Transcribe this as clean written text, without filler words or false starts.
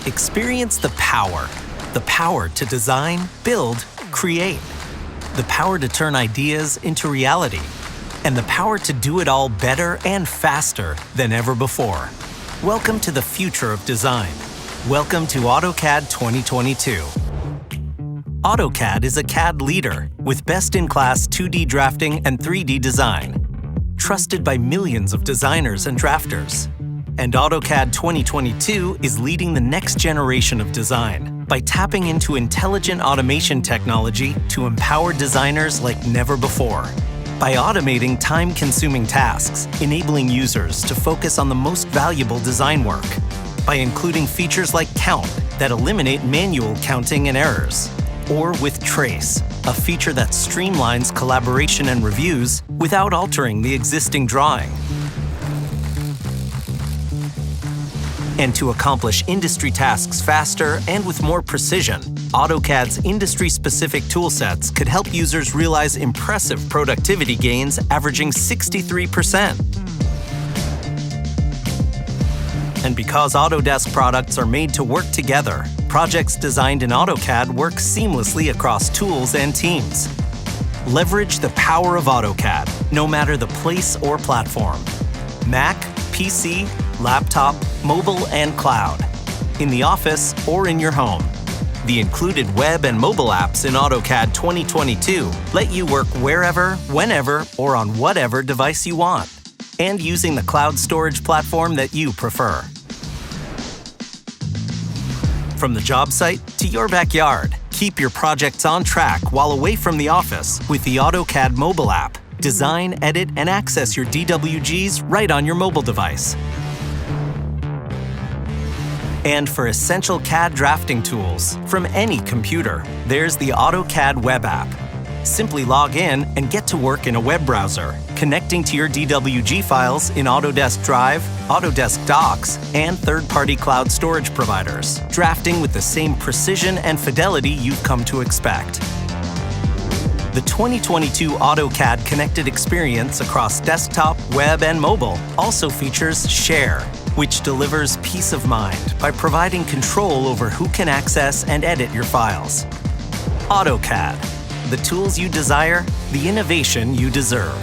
Experience the power to design, build, create, the power to turn ideas into reality, and the power to do it all better and faster than ever before. Welcome to the future of design. Welcome to AutoCAD 2022. AutoCAD is a CAD leader with best-in-class 2D drafting and 3D design, trusted by millions of designers and drafters. And AutoCAD 2022 is leading the next generation of design by tapping into intelligent automation technology to empower designers like never before. By automating time-consuming tasks, enabling users to focus on the most valuable design work. By including features like Count that eliminate manual counting and errors. Or with Trace, a feature that streamlines collaboration and reviews without altering the existing drawing. And to accomplish industry tasks faster and with more precision, AutoCAD's industry-specific toolsets could help users realize impressive productivity gains averaging 63%. And because Autodesk products are made to work together, projects designed in AutoCAD work seamlessly across tools and teams. Leverage the power of AutoCAD, no matter the place or platform. Mac, PC, laptop, mobile, and cloud. In the office or in your home. The included web and mobile apps in AutoCAD 2022 let you work wherever, whenever, or on whatever device you want, and using the cloud storage platform that you prefer. From the job site to your backyard, keep your projects on track while away from the office with the AutoCAD mobile app. Design, edit, and access your DWGs right on your mobile device. And for essential CAD drafting tools from any computer, there's the AutoCAD web app. Simply log in and get to work in a web browser, connecting to your DWG files in Autodesk Drive, Autodesk Docs, and third-party cloud storage providers, drafting with the same precision and fidelity you've come to expect. The 2022 AutoCAD connected experience across desktop, web, and mobile also features Share, which delivers peace of mind by providing control over who can access and edit your files. AutoCAD, the tools you desire, the innovation you deserve.